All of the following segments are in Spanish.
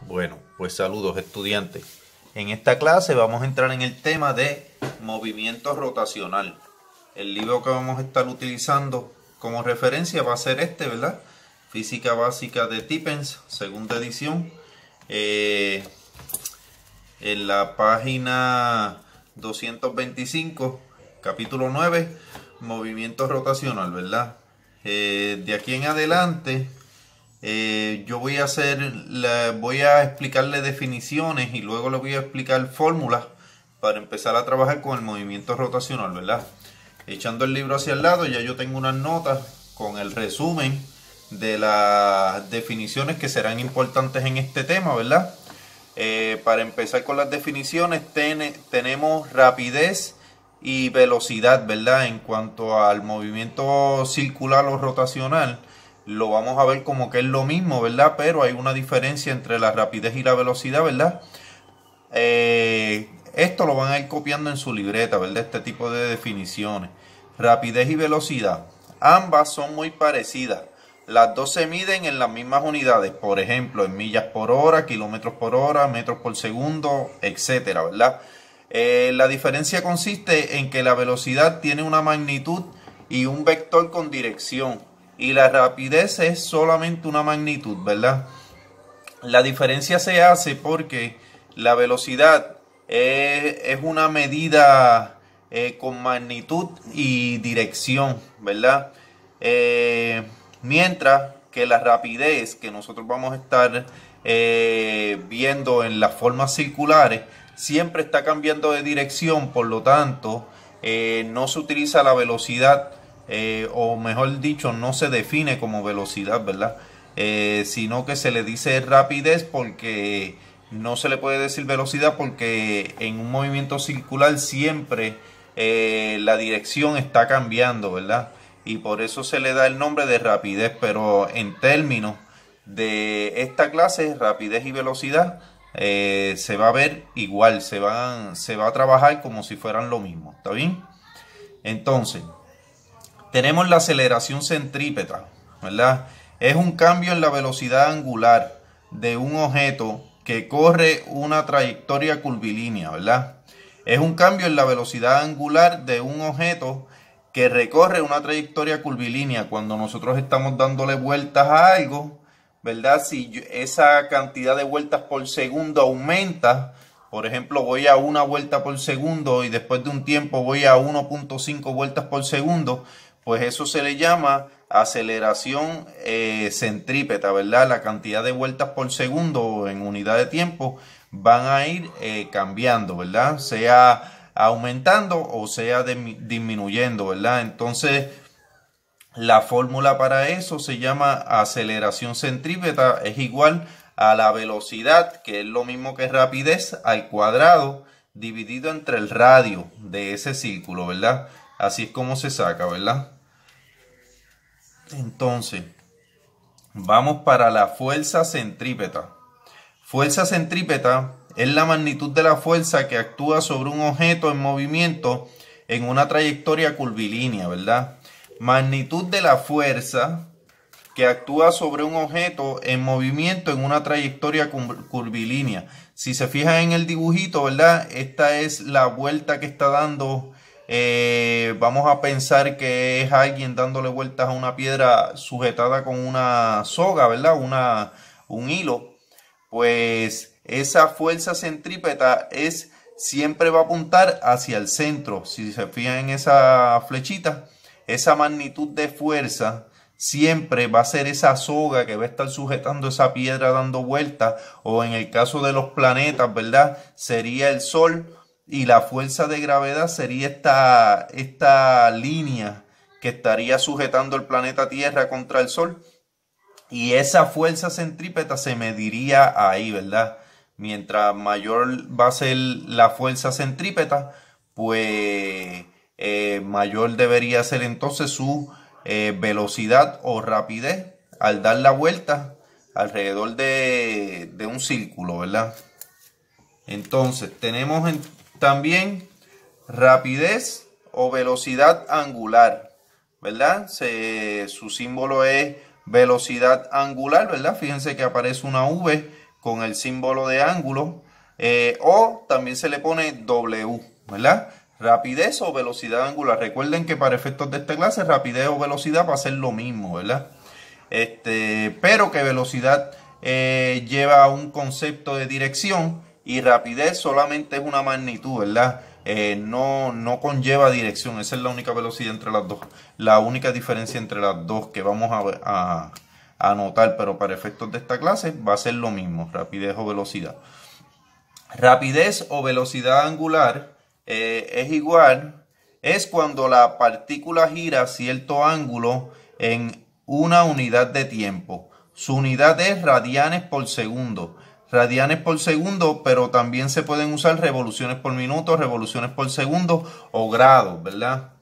Bueno, pues saludos estudiantes. En esta clase vamos a entrar en el tema de movimiento rotacional. El libro que vamos a estar utilizando como referencia va a ser este, ¿verdad? Física básica de Tippens, segunda edición. En la página 225, capítulo 9, movimiento rotacional, ¿verdad? De aquí en adelante yo voy a explicarle definiciones y luego le voy a explicar fórmulas para empezar a trabajar con el movimiento rotacional, ¿verdad? Echando el libro hacia el lado, ya yo tengo unas notas con el resumen de las definiciones que serán importantes en este tema, ¿verdad? Para empezar con las definiciones, tenemos rapidez y velocidad, ¿verdad? En cuanto al movimiento circular o rotacional, lo vamos a ver como que es lo mismo, ¿verdad? Pero hay una diferencia entre la rapidez y la velocidad, ¿verdad? Esto lo van a ir copiando en su libreta, ¿verdad? Este tipo de definiciones. Rapidez y velocidad. Ambas son muy parecidas. Las dos se miden en las mismas unidades, por ejemplo, en millas por hora, kilómetros por hora, metros por segundo, etcétera, ¿verdad? La diferencia consiste en que la velocidad tiene una magnitud y un vector con dirección, y la rapidez es solamente una magnitud, ¿verdad? La diferencia se hace porque la velocidad es una medida con magnitud y dirección, ¿verdad? Mientras que la rapidez que nosotros vamos a estar viendo en las formas circulares siempre está cambiando de dirección, por lo tanto no se utiliza la velocidad, o mejor dicho, no se define como velocidad, ¿verdad? Sino que se le dice rapidez, porque no se le puede decir velocidad, porque en un movimiento circular siempre la dirección está cambiando, ¿verdad? Y por eso se le da el nombre de rapidez, pero en términos de esta clase, rapidez y velocidad, se va a ver igual, se va a trabajar como si fueran lo mismo, ¿está bien? Entonces, tenemos la aceleración centrípeta, ¿verdad? Es un cambio en la velocidad angular de un objeto que corre una trayectoria curvilínea, ¿verdad? Es un cambio en la velocidad angular de un objeto que recorre una trayectoria curvilínea. Cuando nosotros estamos dándole vueltas a algo, ¿verdad? Si esa cantidad de vueltas por segundo aumenta, por ejemplo, voy a una vuelta por segundo y después de un tiempo voy a 1.5 vueltas por segundo, pues eso se le llama aceleración centrípeta, ¿verdad? La cantidad de vueltas por segundo en unidad de tiempo van a ir cambiando, ¿verdad? Sea aumentando o sea disminuyendo, ¿verdad? Entonces, la fórmula para eso se llama aceleración centrípeta, es igual a la velocidad, que es lo mismo que rapidez, al cuadrado, dividido entre el radio de ese círculo, ¿verdad? Así es como se saca, ¿verdad? Entonces, vamos para la fuerza centrípeta. Fuerza centrípeta es la magnitud de la fuerza que actúa sobre un objeto en movimiento en una trayectoria curvilínea, ¿verdad? Magnitud de la fuerza que actúa sobre un objeto en movimiento en una trayectoria curvilínea. Si se fijan en el dibujito, ¿verdad? Esta es la vuelta que está dando. Vamos a pensar que es alguien dándole vueltas a una piedra sujetada con una soga, ¿verdad? Un hilo. Pues esa fuerza centrípeta siempre va a apuntar hacia el centro. Si se fijan en esa flechita, esa magnitud de fuerza siempre va a ser esa soga que va a estar sujetando esa piedra dando vueltas, o en el caso de los planetas, ¿verdad? Sería el Sol, y la fuerza de gravedad sería esta línea que estaría sujetando el planeta Tierra contra el Sol. Y esa fuerza centrípeta se mediría ahí, ¿verdad? Mientras mayor va a ser la fuerza centrípeta, pues mayor debería ser entonces su velocidad o rapidez al dar la vuelta alrededor de un círculo, ¿verdad? Entonces tenemos también rapidez o velocidad angular, ¿verdad? Su símbolo es velocidad angular, ¿verdad? Fíjense que aparece una V con el símbolo de ángulo, o también se le pone W, ¿verdad? Rapidez o velocidad angular. Recuerden que para efectos de esta clase, rapidez o velocidad va a ser lo mismo, ¿verdad? Pero que velocidad lleva un concepto de dirección y rapidez solamente es una magnitud, ¿verdad? No conlleva dirección. Esa es la única velocidad entre las dos, la única diferencia entre las dos que vamos a anotar, pero para efectos de esta clase va a ser lo mismo, rapidez o velocidad. Rapidez o velocidad angular es cuando la partícula gira a cierto ángulo en una unidad de tiempo. Su unidad es radianes por segundo. Radianes por segundo, pero también se pueden usar revoluciones por minuto, revoluciones por segundo o grados, ¿verdad?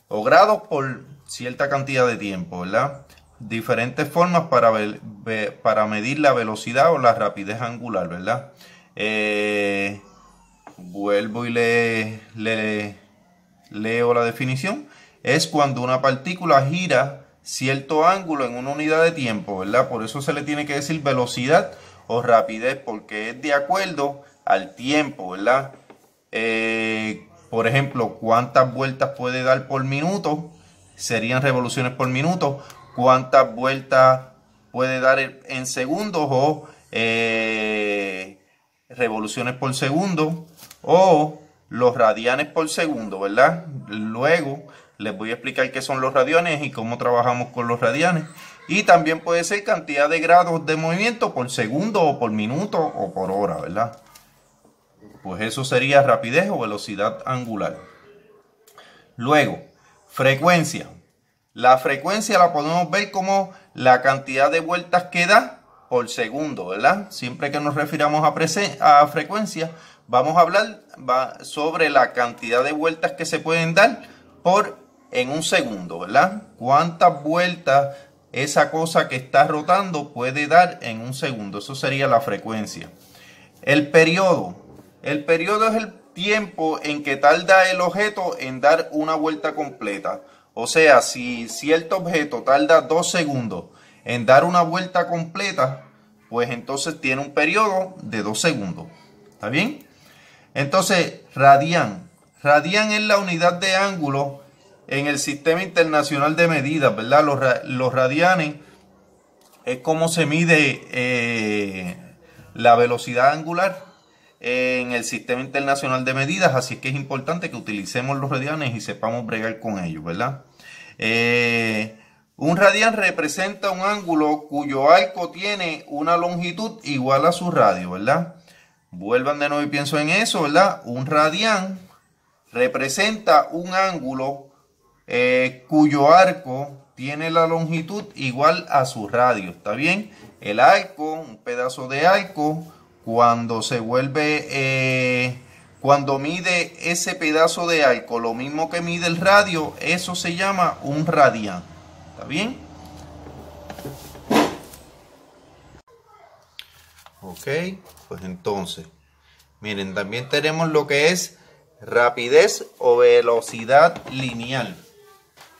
O grados por cierta cantidad de tiempo, ¿verdad? Diferentes formas para medir la velocidad o la rapidez angular, ¿verdad? Vuelvo y leo la definición. Es cuando una partícula gira cierto ángulo en una unidad de tiempo, ¿verdad? Por eso se le tiene que decir velocidad o rapidez, porque es de acuerdo al tiempo, ¿verdad? Por ejemplo, ¿cuántas vueltas puede dar por minuto? Serían revoluciones por minuto. ¿Cuántas vueltas puede dar en segundos o revoluciones por segundo? O los radianes por segundo, ¿verdad? Luego les voy a explicar qué son los radianes y cómo trabajamos con los radianes. Y también puede ser cantidad de grados de movimiento por segundo o por minuto o por hora, ¿verdad? Pues eso sería rapidez o velocidad angular. Luego, frecuencia. La frecuencia la podemos ver como la cantidad de vueltas que da por segundo, ¿verdad? Siempre que nos refiramos a frecuencia, vamos a hablar sobre la cantidad de vueltas que se pueden dar en un segundo, ¿verdad? ¿Cuántas vueltas esa cosa que está rotando puede dar en un segundo? Eso sería la frecuencia. El periodo. El periodo es el tiempo en que tarda el objeto en dar una vuelta completa. O sea, si cierto objeto tarda 2 segundos en dar una vuelta completa, pues entonces tiene un periodo de 2 segundos. ¿Está bien? Entonces, radián. Radián es la unidad de ángulo en el Sistema Internacional de Medidas, ¿verdad? Los radianes es como se mide la velocidad angular en el Sistema Internacional de Medidas, así es que es importante que utilicemos los radianes y sepamos bregar con ellos, ¿verdad? Un radián representa un ángulo cuyo arco tiene una longitud igual a su radio, ¿verdad? Vuelvan de nuevo y pienso en eso, ¿verdad? Un radián representa un ángulo cuyo arco tiene la longitud igual a su radio, ¿está bien? El arco, un pedazo de arco, cuando mide ese pedazo de arco lo mismo que mide el radio, eso se llama un radián, ¿está bien? Ok, pues entonces, miren, también tenemos lo que es rapidez o velocidad lineal.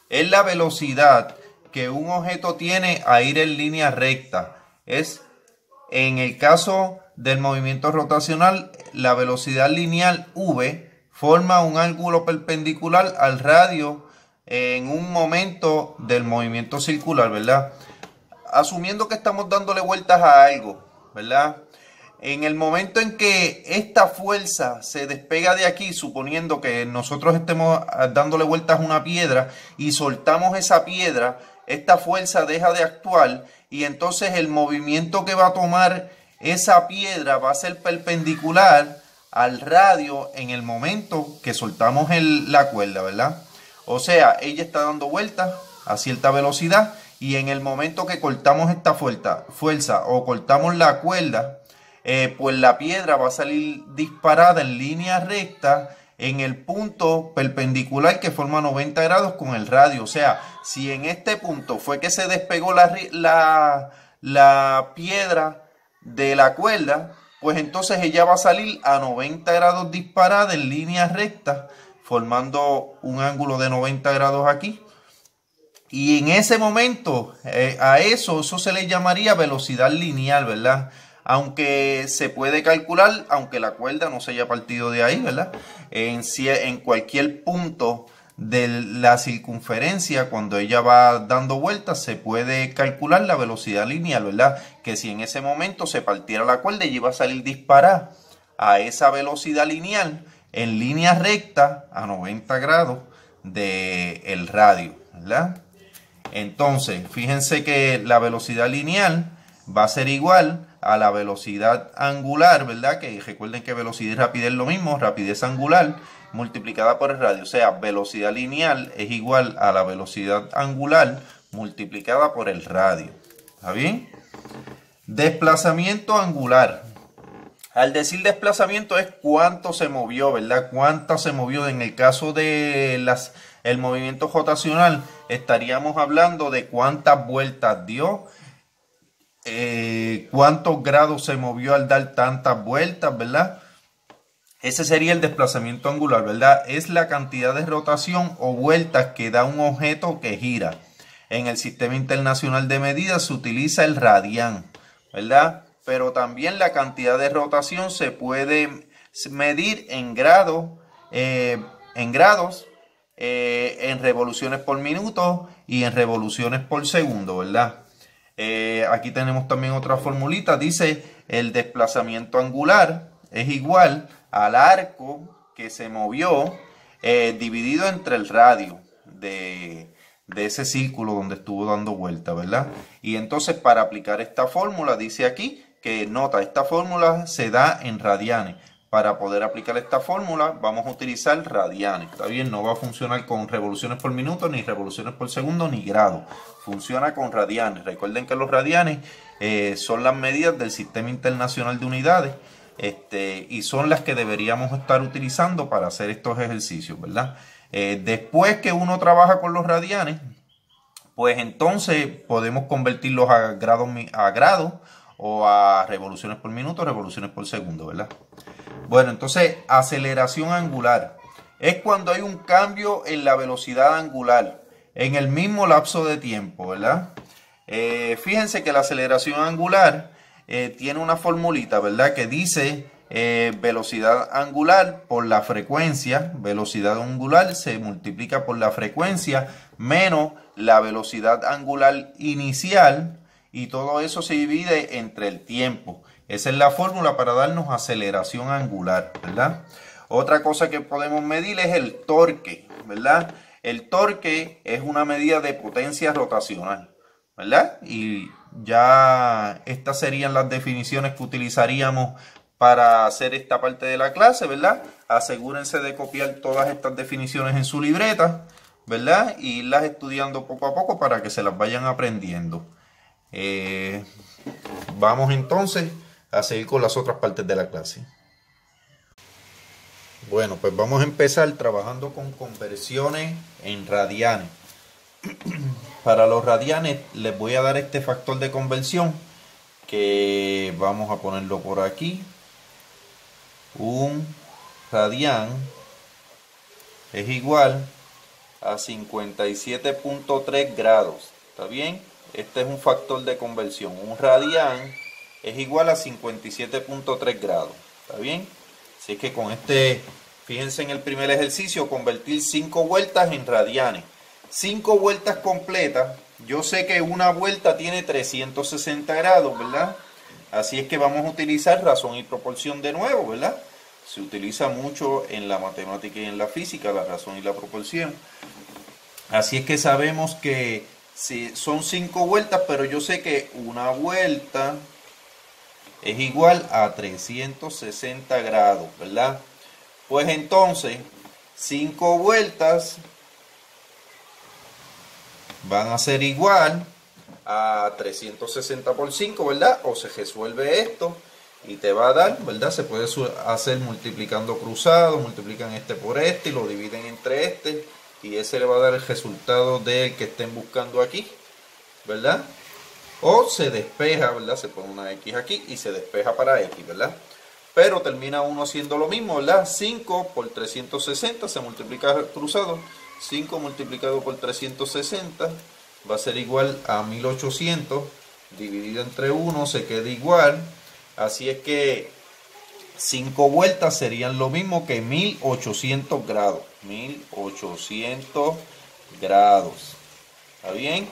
Es la velocidad que un objeto tiene a ir en línea recta. Es, en el caso del movimiento rotacional, la velocidad lineal v forma un ángulo perpendicular al radio en un momento del movimiento circular, ¿verdad? Asumiendo que estamos dándole vueltas a algo, ¿verdad? En el momento en que esta fuerza se despega de aquí, suponiendo que nosotros estemos dándole vueltas a una piedra y soltamos esa piedra, esta fuerza deja de actuar y entonces el movimiento que va a tomar esa piedra va a ser perpendicular al radio en el momento que soltamos la cuerda, ¿verdad? O sea, ella está dando vueltas a cierta velocidad y en el momento que cortamos esta fuerza o cortamos la cuerda, pues la piedra va a salir disparada en línea recta en el punto perpendicular que forma 90 grados con el radio. O sea, si en este punto fue que se despegó la piedra de la cuerda, pues entonces ella va a salir a 90 grados disparada en línea recta, formando un ángulo de 90 grados aquí. Y en ese momento, eso se le llamaría velocidad lineal, ¿verdad? aunque se puede calcular, aunque la cuerda no se haya partido de ahí, ¿verdad? En cualquier punto de la circunferencia, cuando ella va dando vueltas, se puede calcular la velocidad lineal, ¿verdad? Que si en ese momento se partiera la cuerda y iba a salir disparada a esa velocidad lineal en línea recta a 90 grados del radio, ¿verdad? Entonces, fíjense que la velocidad lineal va a ser igual a la velocidad angular, ¿verdad? Que recuerden que velocidad y rapidez es lo mismo, rapidez angular multiplicada por el radio. O sea, velocidad lineal es igual a la velocidad angular multiplicada por el radio. ¿Está bien? Desplazamiento angular. Al decir desplazamiento es cuánto se movió, ¿verdad? Cuánto se movió. En el caso de el movimiento rotacional, estaríamos hablando de cuántas vueltas dio, cuántos grados se movió al dar tantas vueltas, ¿verdad? Ese sería el desplazamiento angular, ¿verdad? Es la cantidad de rotación o vueltas que da un objeto que gira. En el Sistema Internacional de Medidas se utiliza el radián, ¿verdad? Pero también la cantidad de rotación se puede medir en grados, en revoluciones por minuto y en revoluciones por segundo, ¿verdad? Aquí tenemos también otra formulita. Dice el desplazamiento angular es igual al arco que se movió dividido entre el radio de ese círculo donde estuvo dando vuelta, ¿verdad? Y entonces para aplicar esta fórmula dice aquí que nota, esta fórmula se da en radianes. Para poder aplicar esta fórmula vamos a utilizar radianes. Está bien, no va a funcionar con revoluciones por minuto, ni revoluciones por segundo, ni grado. Funciona con radianes. Recuerden que los radianes son las medidas del Sistema Internacional de Unidades y son las que deberíamos estar utilizando para hacer estos ejercicios, ¿verdad? Después que uno trabaja con los radianes, pues entonces podemos convertirlos a grados o a revoluciones por minuto, revoluciones por segundo, ¿verdad? Bueno, entonces aceleración angular es cuando hay un cambio en la velocidad angular en el mismo lapso de tiempo, ¿verdad? Fíjense que la aceleración angular tiene una formulita, ¿verdad? Que dice velocidad angular por la frecuencia. Velocidad angular se multiplica por la frecuencia menos la velocidad angular inicial, y todo eso se divide entre el tiempo. Esa es la fórmula para darnos aceleración angular, ¿verdad? Otra cosa que podemos medir es el torque, ¿verdad? El torque es una medida de potencia rotacional, ¿verdad? Y ya estas serían las definiciones que utilizaríamos para hacer esta parte de la clase, ¿verdad? Asegúrense de copiar todas estas definiciones en su libreta, ¿verdad? Y irlas estudiando poco a poco para que se las vayan aprendiendo. Vamos entonces a seguir con las otras partes de la clase. Bueno, pues vamos a empezar trabajando con conversiones en radianes. Para los radianes les voy a dar este factor de conversión que vamos a ponerlo por aquí. Un radián es igual a 57.3 grados. ¿Está bien? Este es un factor de conversión. Un radián es igual a 57.3 grados. ¿Está bien? Así que con este, fíjense en el primer ejercicio, convertir 5 vueltas en radianes. 5 vueltas completas. Yo sé que una vuelta tiene 360 grados, ¿verdad? Así es que vamos a utilizar razón y proporción de nuevo, ¿verdad? Se utiliza mucho en la matemática y en la física, la razón y la proporción. Así es que sabemos que si son 5 vueltas, pero yo sé que una vuelta es igual a 360 grados, ¿verdad? Pues entonces, 5 vueltas van a ser igual a 360 por 5, ¿verdad? O se resuelve esto y te va a dar, ¿verdad? Se puede hacer multiplicando cruzado, multiplican este por este y lo dividen entre este, y ese le va a dar el resultado del que estén buscando aquí, ¿verdad? O se despeja, ¿verdad? Se pone una X aquí y se despeja para X, ¿verdad? Pero termina uno haciendo lo mismo, ¿verdad? 5 por 360 se multiplica cruzado. 5 multiplicado por 360 va a ser igual a 1800. Dividido entre 1 se queda igual. Así es que 5 vueltas serían lo mismo que 1800 grados. 1800 grados. ¿Está bien?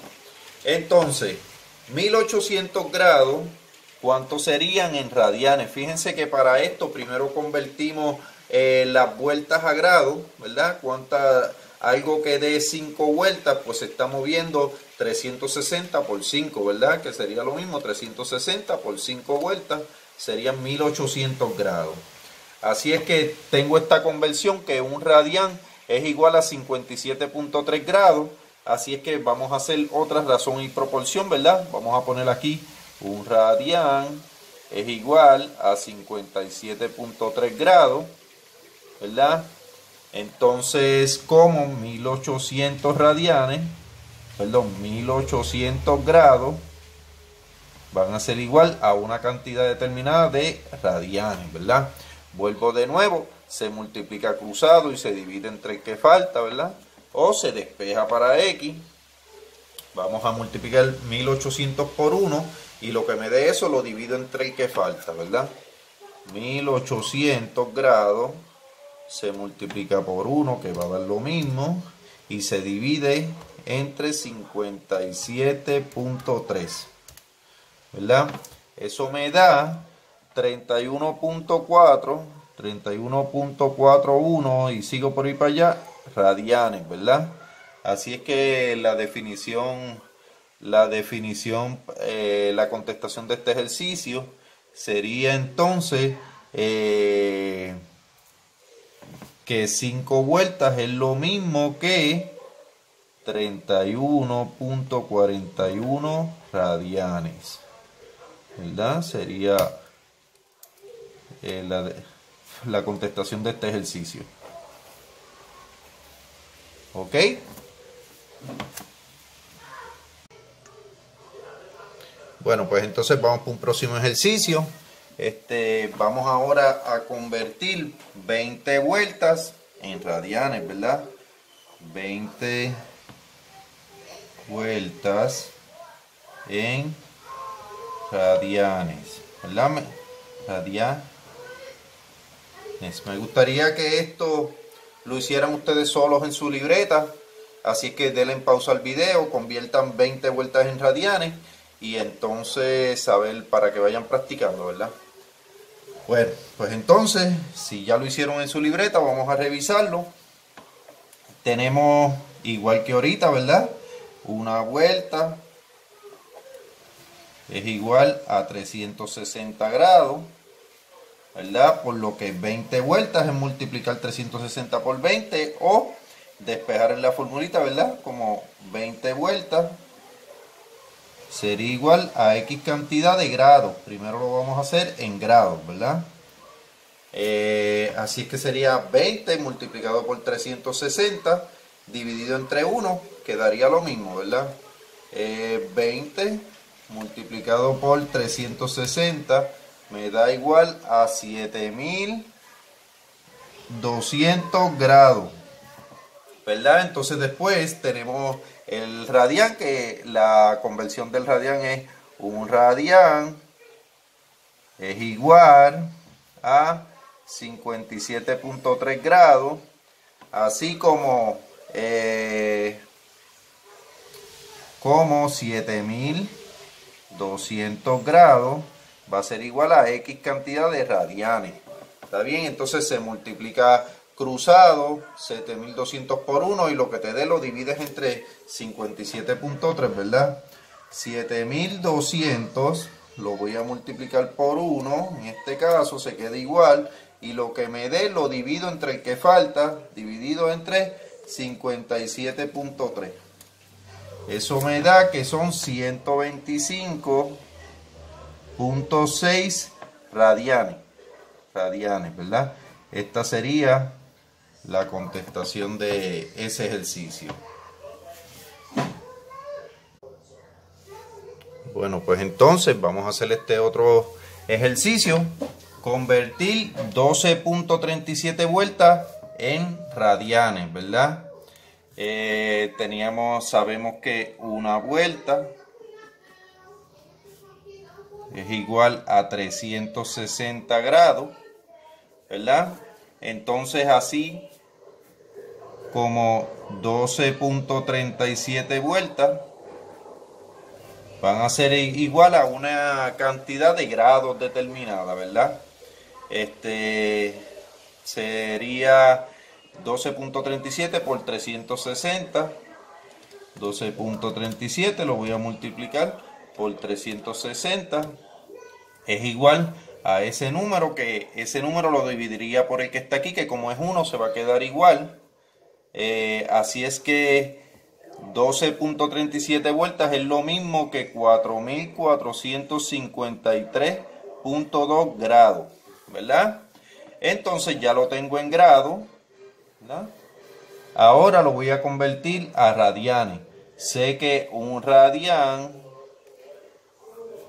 Entonces, 1800 grados, ¿cuántos serían en radianes? Fíjense que para esto primero convertimos las vueltas a grados, ¿verdad? Algo que dé 5 vueltas, pues se está moviendo 360 por 5, ¿verdad? Que sería lo mismo, 360 por 5 vueltas serían 1800 grados. Así es que tengo esta conversión que un radián es igual a 57.3 grados. Así es que vamos a hacer otra razón y proporción, ¿verdad? Vamos a poner aquí un radián es igual a 57.3 grados, ¿verdad? Entonces, como 1800 radianes, perdón, 1800 grados van a ser igual a una cantidad determinada de radianes, ¿verdad? Vuelvo de nuevo, se multiplica cruzado y se divide entre el que falta, ¿verdad? O se despeja para X. Vamos a multiplicar 1800 por 1 y lo que me dé eso lo divido entre el que falta, ¿verdad? 1800 grados se multiplica por 1, que va a dar lo mismo, y se divide entre 57.3, ¿verdad? Eso me da 31.41 y sigo por ahí para allá, radianes, ¿verdad? Así es que la contestación de este ejercicio sería entonces que 5 vueltas es lo mismo que 31.41 radianes, ¿verdad? Sería la contestación de este ejercicio. ¿Ok? Bueno, pues entonces vamos para un próximo ejercicio. Vamos ahora a convertir 20 vueltas en radianes, ¿verdad? 20 vueltas en radianes, ¿verdad? Radianes. Me gustaría que esto lo hicieran ustedes solos en su libreta. Así que denle pausa al video, conviertan 20 vueltas en radianes y entonces a ver para que vayan practicando, ¿verdad? Bueno, pues entonces, si ya lo hicieron en su libreta, vamos a revisarlo. Tenemos, igual que ahorita, ¿verdad? Una vuelta es igual a 360 grados, ¿verdad? Por lo que 20 vueltas es multiplicar 360 por 20 o despejar en la formulita, ¿verdad? Como 20 vueltas sería igual a X cantidad de grados. Primero lo vamos a hacer en grados, ¿verdad? Así es que sería 20 multiplicado por 360 dividido entre 1, quedaría lo mismo, ¿verdad? 20 multiplicado por 360 me da igual a 7200 grados, ¿verdad? Entonces después tenemos el radián, que la conversión del radián es un radián es igual a 57.3 grados, así como 7200 grados va a ser igual a X cantidad de radianes. ¿Está bien? Entonces se multiplica cruzado 7200 por 1 y lo que te dé lo divides entre 57.3, ¿verdad? 7200 lo voy a multiplicar por 1, en este caso se queda igual, y lo que me dé lo divido entre el que falta, dividido entre 57.3. Eso me da que son 125.6 radianes, ¿verdad? Esta sería la contestación de ese ejercicio. Bueno, pues entonces vamos a hacer este otro ejercicio. Convertir 12.37 vueltas en radianes, ¿verdad? Sabemos que una vuelta es igual a 360 grados, ¿verdad? Entonces así como 12.37 vueltas van a ser igual a una cantidad de grados determinada, ¿verdad? Sería 12.37 por 360. 12.37 lo voy a multiplicar por 360 es igual a ese número, que ese número lo dividiría por el que está aquí, que como es 1 se va a quedar igual. Así es que 12.37 vueltas es lo mismo que 4.453.2 grados, ¿verdad? Entonces ya lo tengo en grado, ¿verdad? Ahora lo voy a convertir a radianes. Sé que un radián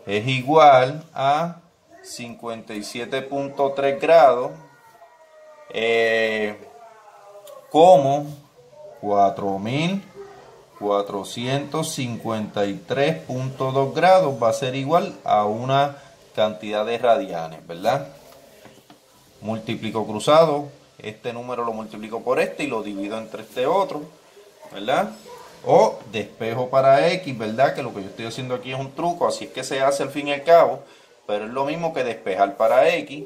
es igual a 57.3 grados, como 4.453.2 grados va a ser igual a una cantidad de radianes, ¿verdad? Multiplico cruzado, este número lo multiplico por este y lo divido entre este otro, ¿verdad? O despejo para X, ¿verdad? Que lo que yo estoy haciendo aquí es un truco, así es que se hace al fin y al cabo, pero es lo mismo que despejar para X.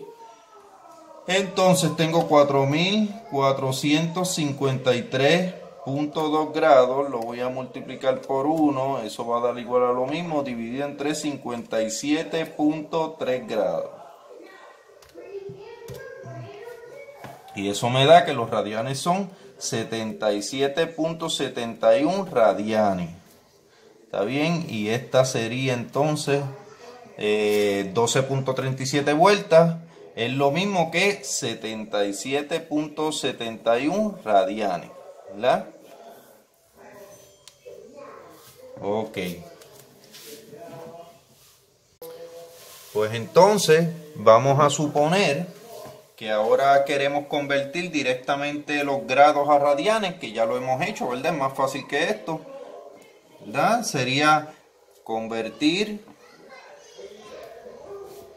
Entonces tengo 4.453.2 grados, lo voy a multiplicar por 1, eso va a dar igual a lo mismo, dividido entre 57.3 grados. Y eso me da que los radianes son 77.71 radianes. ¿Está bien? Y esta sería entonces 12.37 vueltas. Es lo mismo que 77.71 radianes. ¿Verdad? Ok. Pues entonces vamos a suponer que ahora queremos convertir directamente los grados a radianes, que ya lo hemos hecho, ¿verdad? Es más fácil que esto, ¿verdad? Sería convertir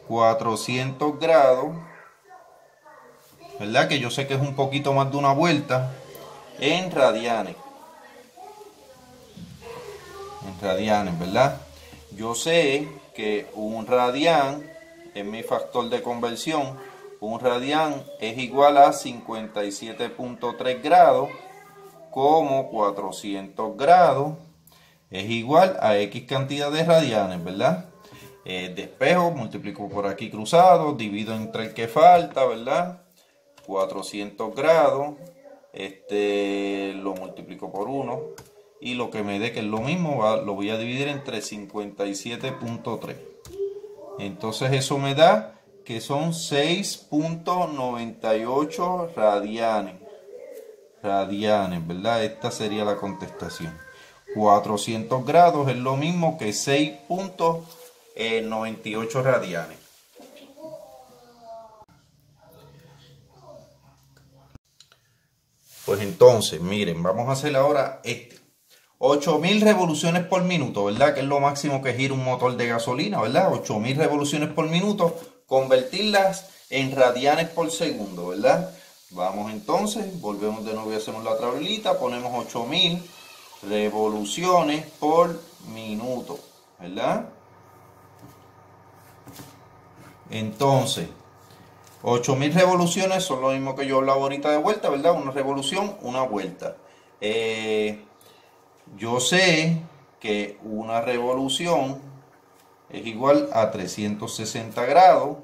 400 grados, ¿verdad? Que yo sé que es un poquito más de una vuelta, en radianes. En radianes, ¿verdad? Yo sé que un radián es mi factor de conversión. Un radián es igual a 57.3 grados, como 400 grados es igual a X cantidad de radianes, ¿verdad? Despejo, multiplico por aquí cruzado, divido entre el que falta, ¿verdad? 400 grados, lo multiplico por 1 y lo que me dé, que es lo mismo, lo voy a dividir entre 57.3. Entonces eso me da que son 6.98 radianes. Radianes, ¿verdad? Esta sería la contestación. 400 grados es lo mismo que 6.98 radianes. Pues entonces, miren, vamos a hacer ahora 8.000 revoluciones por minuto, ¿verdad? Que es lo máximo que gira un motor de gasolina, ¿verdad? 8.000 revoluciones por minuto. Convertirlas en radianes por segundo, ¿verdad? Vamos entonces, volvemos de nuevo y hacemos la tablita, ponemos 8.000 revoluciones por minuto, ¿verdad? Entonces, 8.000 revoluciones son lo mismo que yo hablaba ahorita de vuelta, ¿verdad? Una revolución, una vuelta. Yo sé que una revolución es igual a 360 grados,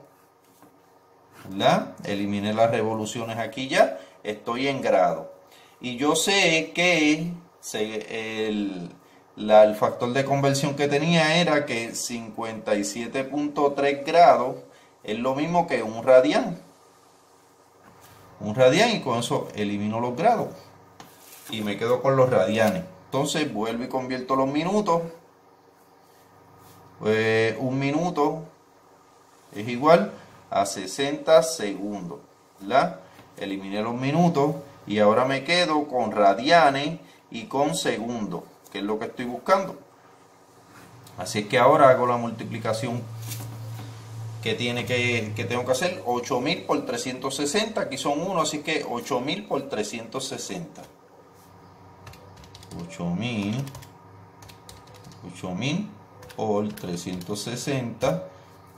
¿verdad? Eliminé las revoluciones aquí ya, estoy en grados. Y yo sé que el factor de conversión que tenía era que 57.3 grados es lo mismo que un radián. Un radián, y con eso elimino los grados. Y me quedo con los radianes. Entonces vuelvo y convierto los minutos. Pues un minuto es igual a 60 segundos, ¿verdad? Eliminé los minutos y ahora me quedo con radianes y con segundos, que es lo que estoy buscando. Así es que ahora hago la multiplicación que tengo que hacer 8000 por 360. Aquí son 1, así que 8000 por 360. 8000 por 360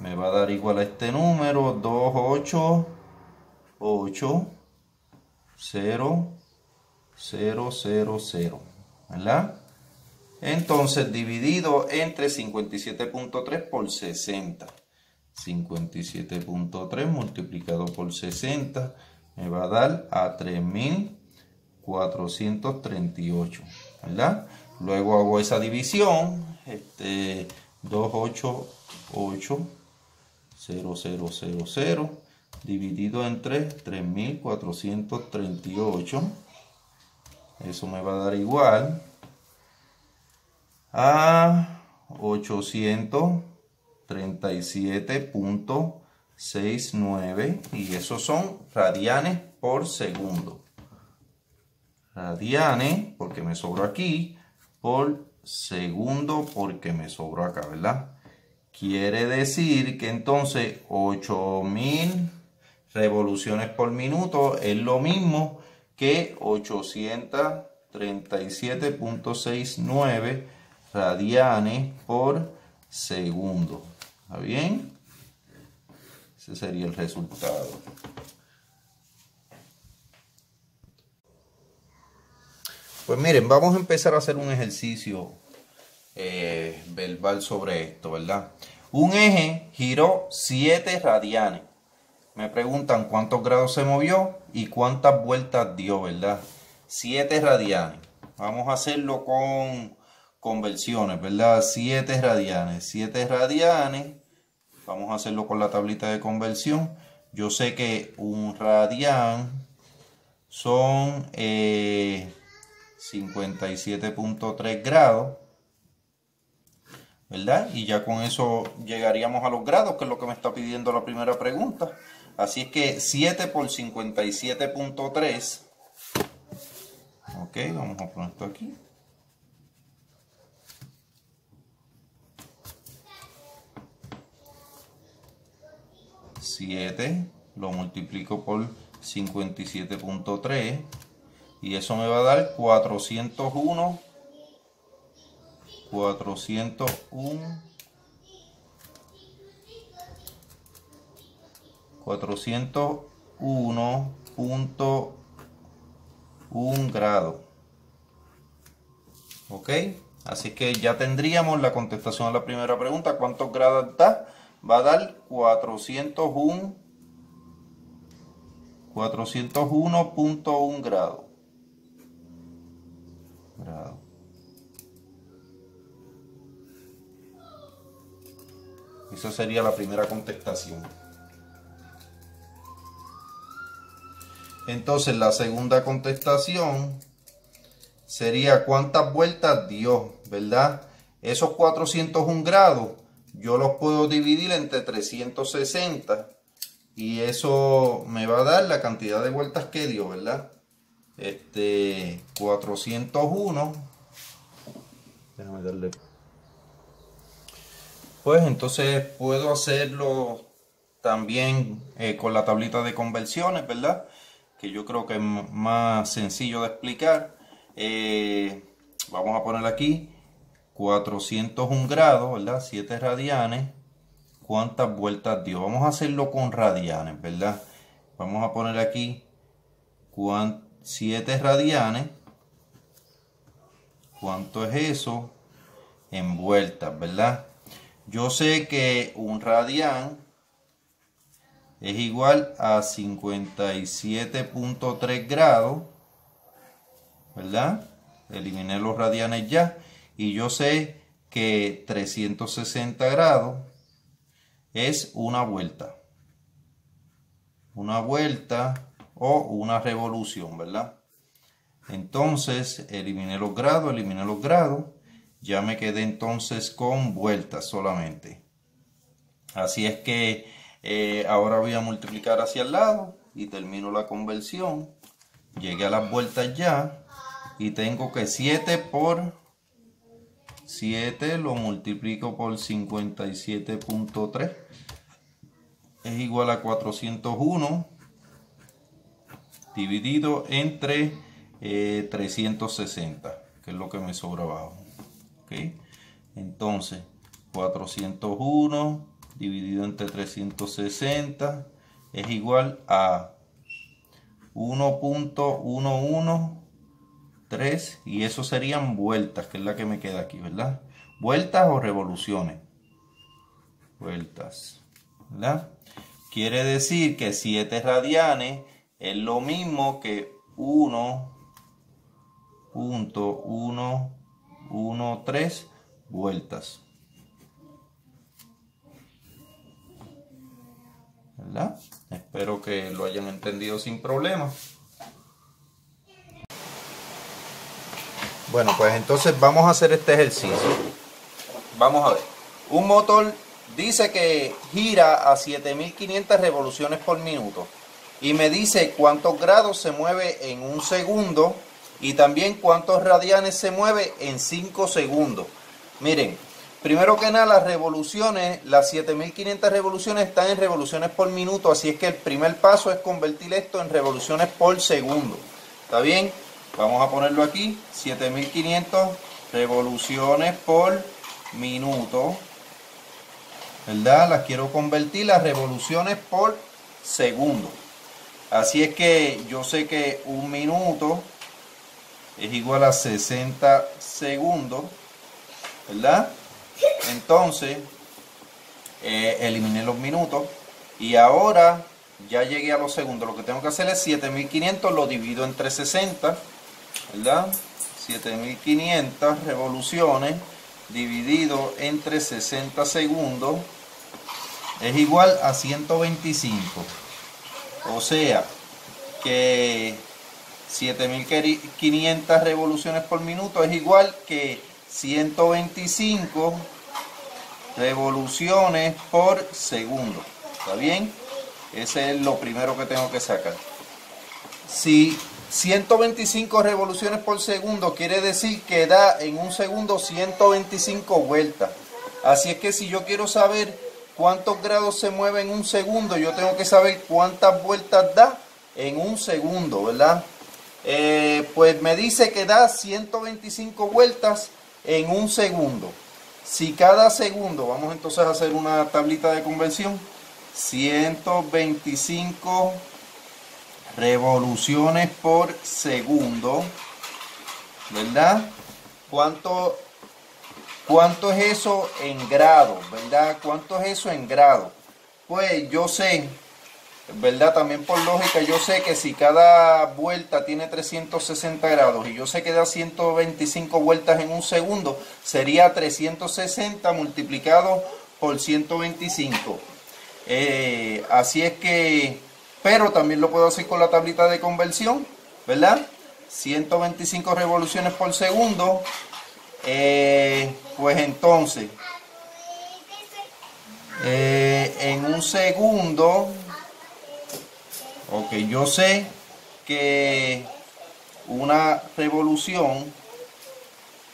me va a dar igual a este número, 288,000, ¿verdad? Entonces dividido entre 57.3 por 60. 57.3 multiplicado por 60 me va a dar a 3438, ¿verdad? Luego hago esa división, 288,000 dividido entre 3438, eso me va a dar igual a 837.69, y esos son radianes por segundo. Radianes, porque me sobró aquí, por segundo, porque me sobró acá, ¿verdad? Quiere decir que entonces 8000 revoluciones por minuto es lo mismo que 837.69 radianes por segundo. ¿Está bien? Ese sería el resultado. Pues miren, vamos a empezar a hacer un ejercicio verbal sobre esto, ¿verdad? Un eje giró 7 radianes. Me preguntan cuántos grados se movió y cuántas vueltas dio, ¿verdad? 7 radianes. Vamos a hacerlo con conversiones, ¿verdad? 7 radianes. 7 radianes. Vamos a hacerlo con la tablita de conversión. Yo sé que un radián son 57.3 grados, ¿verdad? Y ya con eso llegaríamos a los grados, que es lo que me está pidiendo la primera pregunta. Así es que 7 por 57.3. Ok, vamos a poner esto aquí. 7 lo multiplico por 57.3 y eso me va a dar 401 401.1 grados. Ok, así que ya tendríamos la contestación a la primera pregunta. ¿Cuántos grados da? Va a dar 401.1 grados. Esa sería la primera contestación. Entonces la segunda contestación sería cuántas vueltas dio, ¿verdad? Esos 401 grados yo los puedo dividir entre 360 y eso me va a dar la cantidad de vueltas que dio, ¿verdad? 401. Déjame darle. Pues entonces puedo hacerlo también con la tablita de conversiones, ¿verdad? Que yo creo que es más sencillo de explicar. Vamos a poner aquí 401 grados, ¿verdad? 7 radianes. ¿Cuántas vueltas dio? Vamos a hacerlo con radianes, ¿verdad? Vamos a poner aquí 7 radianes. ¿Cuánto es eso? En vueltas, ¿verdad? Yo sé que un radián es igual a 57.3 grados, ¿verdad? Eliminé los radianes ya. Y yo sé que 360 grados es una vuelta. Una vuelta o una revolución, ¿verdad? Entonces, eliminé los grados. Ya me quedé entonces con vueltas solamente. Así es que ahora voy a multiplicar hacia el lado y termino la conversión. Llegué a las vueltas ya y tengo que 7 por 7 lo multiplico por 57.3. es igual a 401 dividido entre 360, que es lo que me sobra abajo. ¿Okay? Entonces, 401 dividido entre 360 es igual a 1.113, y eso serían vueltas, que es la que me queda aquí, ¿verdad? Vueltas o revoluciones. Vueltas, ¿verdad? Quiere decir que 7 radianes es lo mismo que 1.113 vueltas, ¿verdad? Espero que lo hayan entendido sin problema. Bueno, pues entonces vamos a hacer este ejercicio. Vamos a ver. Un motor dice que gira a 7500 revoluciones por minuto y me dice cuántos grados se mueve en un segundo y también cuántos radianes se mueve en 5 segundos. Miren, primero que nada, las revoluciones, las 7500 revoluciones están en revoluciones por minuto, así es que el primer paso es convertir esto en revoluciones por segundo. ¿Está bien? Vamos a ponerlo aquí, 7500 revoluciones por minuto, ¿verdad? Las quiero convertir a revoluciones por segundo. Así es que yo sé que un minuto es igual a 60 segundos, ¿verdad? Entonces, eliminé los minutos y ahora ya llegué a los segundos. Lo que tengo que hacer es 7500, lo divido entre 60, ¿verdad? 7500 revoluciones dividido entre 60 segundos es igual a 125. O sea que 7500 revoluciones por minuto es igual que 125 revoluciones por segundo. ¿Está bien? Ese es lo primero que tengo que sacar. Si 125 revoluciones por segundo quiere decir que da en un segundo 125 vueltas. Así es que si yo quiero saber cuántos grados se mueve en un segundo, yo tengo que saber cuántas vueltas da en un segundo, ¿verdad? Pues me dice que da 125 vueltas en un segundo. Si cada segundo, vamos entonces a hacer una tablita de conversión, 125 revoluciones por segundo, ¿verdad? ¿Cuánto es eso en grados, verdad? ¿Cuánto es eso en grados? Pues yo sé, ¿verdad? También por lógica, yo sé que si cada vuelta tiene 360 grados y yo sé que da 125 vueltas en un segundo, sería 360 multiplicado por 125. Así es que, pero también lo puedo hacer con la tablita de conversión, ¿verdad? 125 revoluciones por segundo, pues entonces, en un segundo, ok, yo sé que una revolución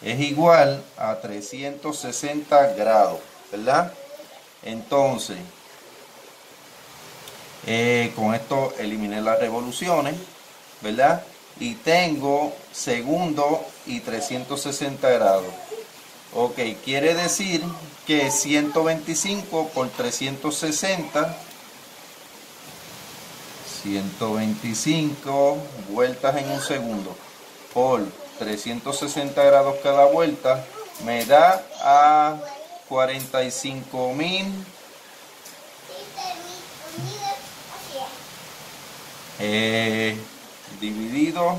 es igual a 360 grados, ¿verdad? Entonces, con esto eliminé las revoluciones, ¿verdad? Y tengo segundo y 360 grados. Ok, quiere decir que 125 por 360, 125 vueltas en un segundo por 360 grados cada vuelta, me da a 45.000. Dividido,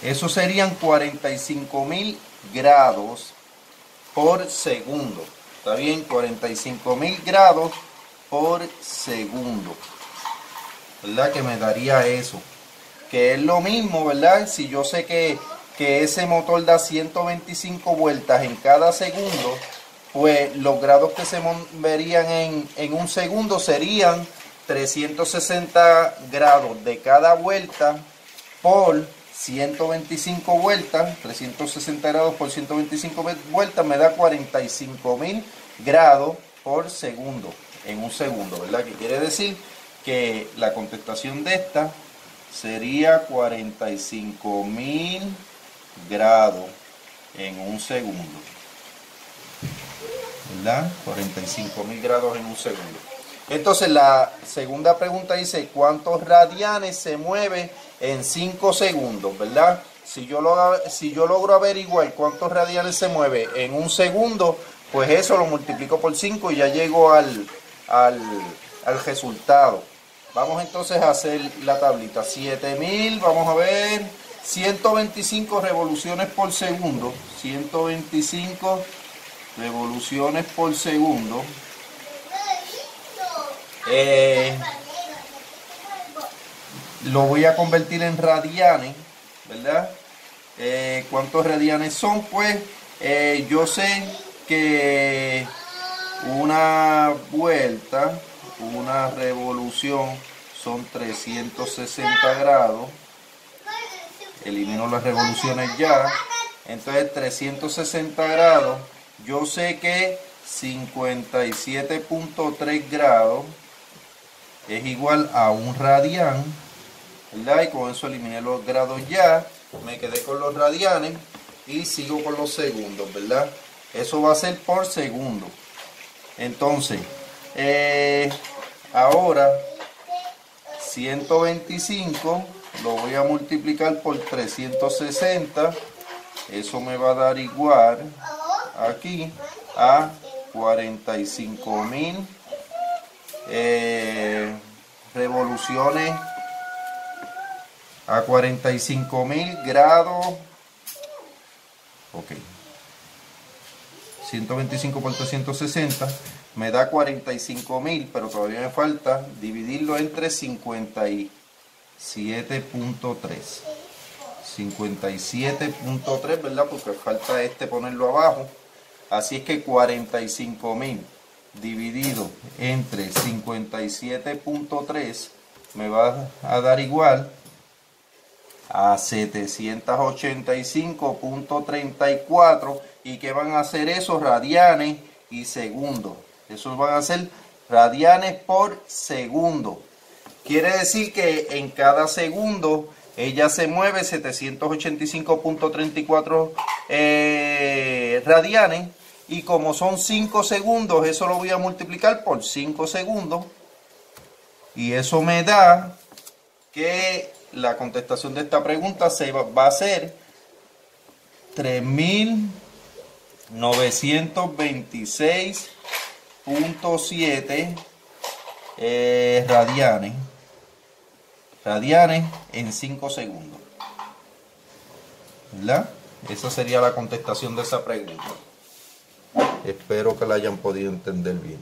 eso serían 45.000 grados por segundo. ¿Está bien? 45.000 grados por segundo, ¿verdad? Que me daría eso, que es lo mismo, ¿verdad? Si yo sé que ese motor da 125 vueltas en cada segundo, pues los grados que se moverían en un segundo serían 360 grados de cada vuelta por 125 vueltas. 360 grados por 125 vueltas me da 45.000 grados por segundo. en un segundo, ¿verdad? Que quiere decir que la contestación de esta sería 45.000 grados en un segundo, ¿verdad? 45.000 grados en un segundo. Entonces la segunda pregunta dice, ¿cuántos radianes se mueve en 5 segundos, ¿verdad? Si yo logro averiguar cuántos radianes se mueve en un segundo, pues eso lo multiplico por 5 y ya llego al resultado. Vamos entonces a hacer la tablita. 7.000, vamos a ver, 125 revoluciones por segundo. 125 revoluciones por segundo. Lo voy a convertir en radianes, ¿verdad? ¿Cuántos radianes son? Pues yo sé que una vuelta, una revolución son 360 grados. Elimino las revoluciones ya. Entonces 360 grados, yo sé que 57.3 grados es igual a un radián, ¿verdad? Y con eso eliminé los grados ya, me quedé con los radianes y sigo con los segundos, ¿verdad? Eso va a ser por segundo. Entonces, ahora 125 lo voy a multiplicar por 360, eso me va a dar igual aquí a 45.000 revoluciones, a 45.000 grados. Ok, 125 por 360 me da 45.000, pero todavía me falta dividirlo entre 57.3. 57.3, ¿verdad? Porque falta ponerlo abajo. Así es que 45.000 dividido entre 57.3 me va a dar igual a 785.34. ¿Y qué van a hacer esos? Radianes y segundos. Esos van a ser radianes por segundo. Quiere decir que en cada segundo ella se mueve 785.34 radianes. Y como son 5 segundos, eso lo voy a multiplicar por 5 segundos. Y eso me da que la contestación de esta pregunta va a ser 3.926.7 radianes. Radianes en 5 segundos, ¿verdad? Esa sería la contestación de esa pregunta. Espero que la hayan podido entender bien.